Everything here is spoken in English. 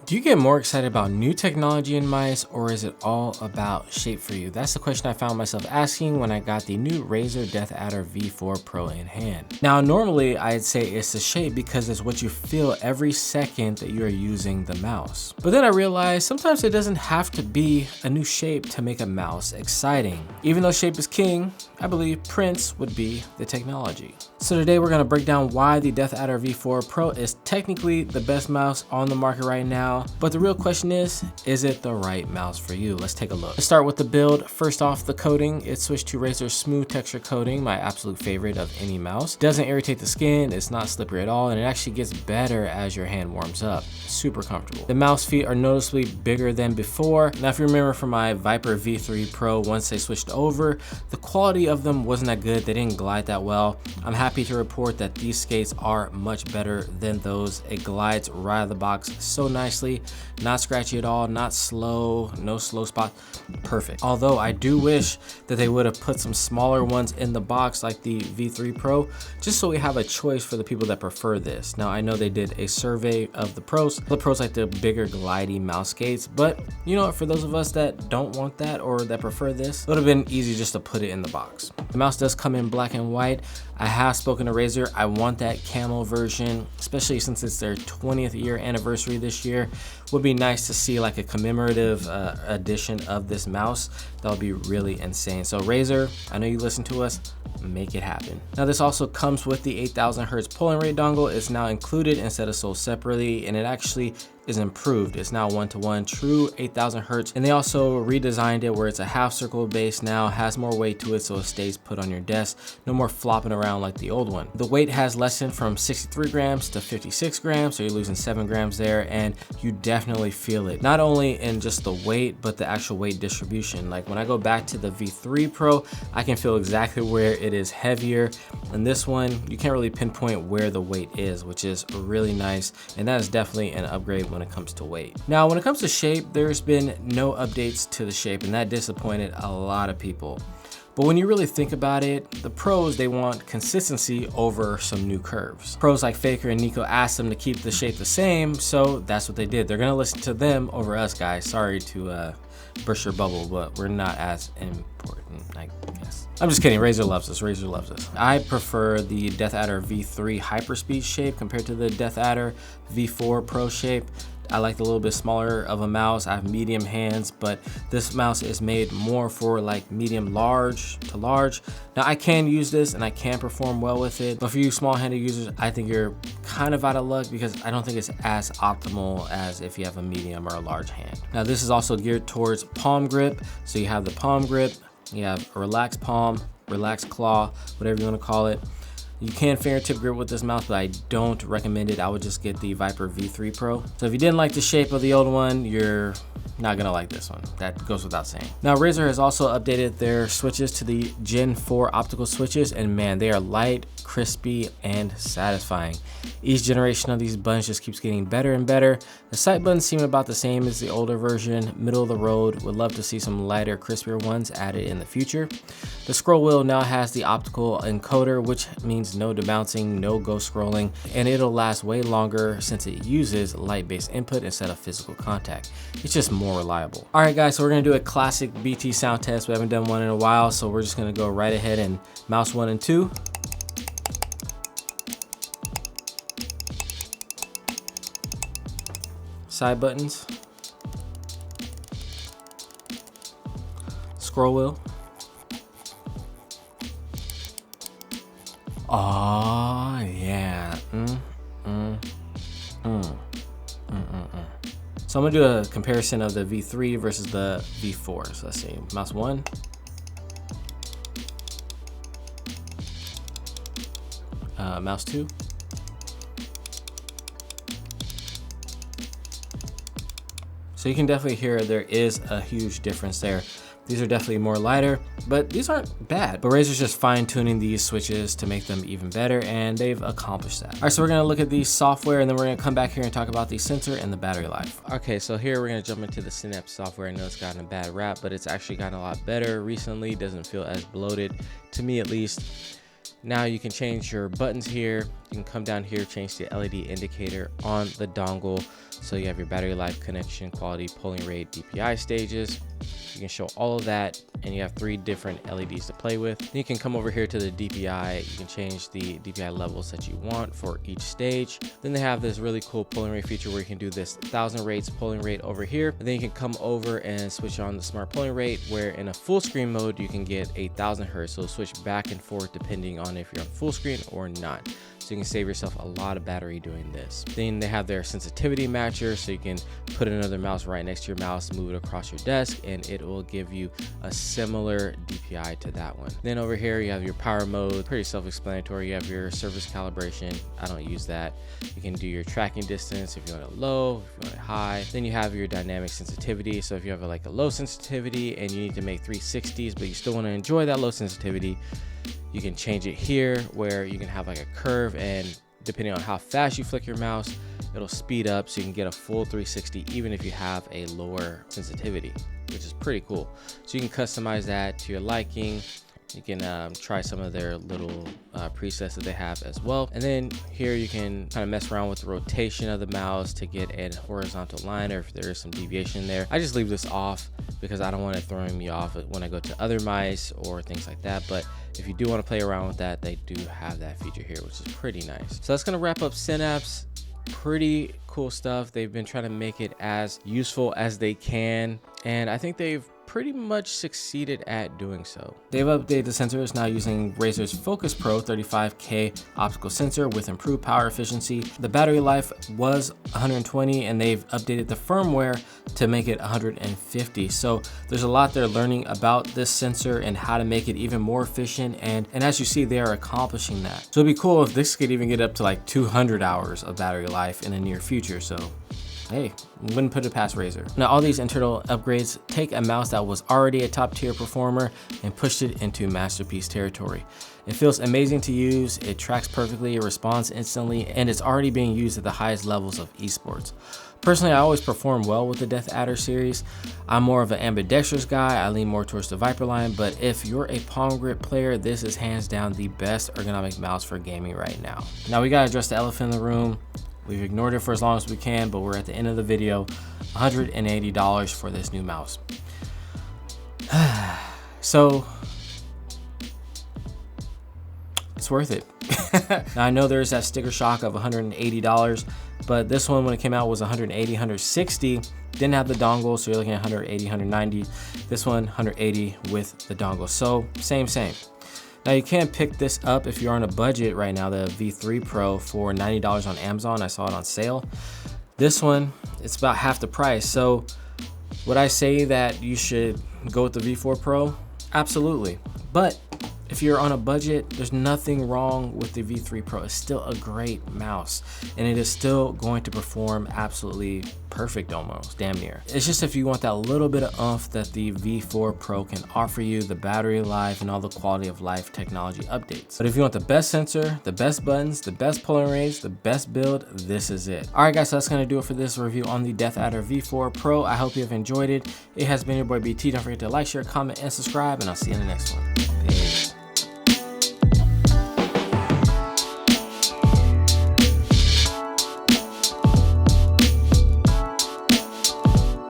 Do you get more excited about new technology in mice, or is it all about shape for you? That's the question I found myself asking when I got the new Razer Deathadder V4 Pro in hand. Now, normally I'd say it's the shape because it's what you feel every second that you're using the mouse. But then I realized sometimes it doesn't have to be a new shape to make a mouse exciting. Even though shape is king, I believe prints would be the technology. So today we're gonna break down why the Deathadder V4 Pro is technically the best mouse on the market right now. But the real question is it the right mouse for you? Let's take a look. Let's start with the build. First off, the coating. It switched to Razer Smooth Texture Coating, my absolute favorite of any mouse. Doesn't irritate the skin, it's not slippery at all, and it actually gets better as your hand warms up. Super comfortable. The mouse feet are noticeably bigger than before. Now, if you remember from my Viper V3 Pro, once they switched over, the quality of them wasn't that good. They didn't glide that well. I'm happy to report that these skates are much better than those. It glides right out of the box so nicely, not scratchy at all, not slow, no slow spot, perfect. Although I do wish that they would have put some smaller ones in the box like the V3 Pro, just so we have a choice for the people that prefer this. Now, I know they did a survey of the pros like the bigger glidey mouse skates, but you know what, for those of us that don't want that or that prefer this, it would have been easy just to put it in the box. The mouse does come in black and white. I have spoken to Razer. I want that camo version, especially since it's their 20th year anniversary this year. Would be nice to see like a commemorative edition of this mouse. That would be really insane. So Razer, I know you listen to us, make it happen. Now, this also comes with the 8000 Hertz polling rate dongle. It's now included instead of sold separately, and it actually is improved. It's now 1-to-1 true 8000 Hertz, and they also redesigned it where it's a half circle base now, has more weight to it so it stays put on your desk. No more flopping around like the old one. The weight has lessened from 63 grams to 56 grams, so you're losing 7 grams there, and you definitely feel it. Not only in just the weight, but the actual weight distribution. Like when I go back to the V3 Pro, I can feel exactly where it is heavier. And this one, you can't really pinpoint where the weight is, which is really nice. And that is definitely an upgrade when it comes to weight. Now, when it comes to shape, there's been no updates to the shape, and that disappointed a lot of people. But when you really think about it, the pros, they want consistency over some new curves. Pros like Faker and Nico asked them to keep the shape the same, so that's what they did. They're gonna listen to them over us, guys. Sorry to burst your bubble, but we're not as important, I guess. I'm just kidding, Razer loves us, Razer loves us. I prefer the Deathadder V3 Hyperspeed shape compared to the Deathadder V4 Pro shape. I like the little bit smaller of a mouse. I have medium hands, but this mouse is made more for like medium large to large. Now, I can use this and I can perform well with it, but for you small-handed users, I think you're kind of out of luck because I don't think it's as optimal as if you have a medium or a large hand. Now, this is also geared towards palm grip. So you have the palm grip, you have a relaxed palm, relaxed claw, whatever you want to call it. You can fingertip grip with this mouse, but I don't recommend it. I would just get the Viper V3 Pro. So if you didn't like the shape of the old one, you're not gonna like this one. That goes without saying. Now, Razer has also updated their switches to the Gen 4 optical switches, and man, they are light, crispy, and satisfying. Each generation of these buttons just keeps getting better and better. The sight buttons seem about the same as the older version, middle of the road. Would love to see some lighter, crispier ones added in the future. The scroll wheel now has the optical encoder, which means no debouncing, no ghost scrolling, and it'll last way longer since it uses light-based input instead of physical contact. It's just more reliable. All right, guys, so we're gonna do a classic BT sound test. We haven't done one in a while, so we're just gonna go right ahead and mouse 1 and 2. Side buttons. Scroll wheel. Oh, yeah. So I'm gonna do a comparison of the V3 versus the V4. So let's see, mouse 1. Mouse 2. So you can definitely hear there is a huge difference there. These are definitely more lighter, but these aren't bad. But Razer's just fine tuning these switches to make them even better, and they've accomplished that. All right, so we're gonna look at the software, and then we're gonna come back here and talk about the sensor and the battery life. Okay, so here we're gonna jump into the Synapse software. I know it's gotten a bad rap, but it's actually gotten a lot better recently. Doesn't feel as bloated, to me at least. Now you can change your buttons here. You can come down here, change the LED indicator on the dongle. So you have your battery life, connection, quality, polling rate, DPI stages. You can show all of that, and you have 3 different LEDs to play with. Then you can come over here to the DPI. You can change the DPI levels that you want for each stage. Then they have this really cool polling rate feature where you can do this 1000 rates polling rate over here. And then you can come over and switch on the smart polling rate, where in a full screen mode, you can get 1000 hertz. So switch back and forth depending on if you're on full screen or not. So you can save yourself a lot of battery doing this. Then they have their sensitivity matcher, so you can put another mouse right next to your mouse, move it across your desk, and it will give you a similar DPI to that one. Then over here, you have your power mode, pretty self-explanatory. You have your surface calibration. I don't use that. You can do your tracking distance if you want it low, if you want it high. Then you have your dynamic sensitivity. So if you have like a low sensitivity and you need to make 360s, but you still want to enjoy that low sensitivity, you can change it here, where you can have like a curve, and depending on how fast you flick your mouse, it'll speed up so you can get a full 360 even if you have a lower sensitivity, which is pretty cool. So you can customize that to your liking. You can try some of their little presets that they have as well. And then here you can kind of mess around with the rotation of the mouse to get a horizontal line, or if there is some deviation there. I just leave this off because I don't want it throwing me off when I go to other mice or things like that. But if you do want to play around with that, they do have that feature here, which is pretty nice. So that's going to wrap up Synapse. Pretty cool stuff. They've been trying to make it as useful as they can, and I think they've pretty much succeeded at doing so. They've updated the sensors, now using Razer's Focus Pro 35K optical sensor with improved power efficiency. The battery life was 120, and they've updated the firmware to make it 150. So there's a lot they're learning about this sensor and how to make it even more efficient, and as you see, they are accomplishing that. So it'd be cool if this could even get up to like 200 hours of battery life in the near future. So hey, wouldn't put it past Razer. Now, all these internal upgrades take a mouse that was already a top tier performer and pushed it into masterpiece territory. It feels amazing to use, it tracks perfectly, it responds instantly, and it's already being used at the highest levels of esports. Personally, I always perform well with the DeathAdder series. I'm more of an ambidextrous guy, I lean more towards the Viper line, but if you're a palm grip player, this is hands down the best ergonomic mouse for gaming right now. Now, we gotta address the elephant in the room. We've ignored it for as long as we can, but we're at the end of the video. $180 for this new mouse. So it's worth it. Now, I know there's that sticker shock of $180, but this one, when it came out, was $180, $160. Didn't have the dongle, so you're looking at $180, $190. This one, $180 with the dongle. So same. Now, you can pick this up if you're on a budget right now, the V3 Pro, for $90 on Amazon. I saw it on sale. This one, it's about half the price. So would I say that you should go with the V4 Pro? Absolutely. But if you're on a budget, there's nothing wrong with the V3 Pro. It's still a great mouse, and it is still going to perform absolutely perfect, almost, damn near. It's just if you want that little bit of oomph that the V4 Pro can offer you, the battery life and all the quality of life technology updates. But if you want the best sensor, the best buttons, the best polling rates, the best build, this is it. All right, guys, so that's gonna do it for this review on the DeathAdder V4 Pro. I hope you have enjoyed it. It has been your boy BT. Don't forget to like, share, comment, and subscribe, and I'll see you in the next one.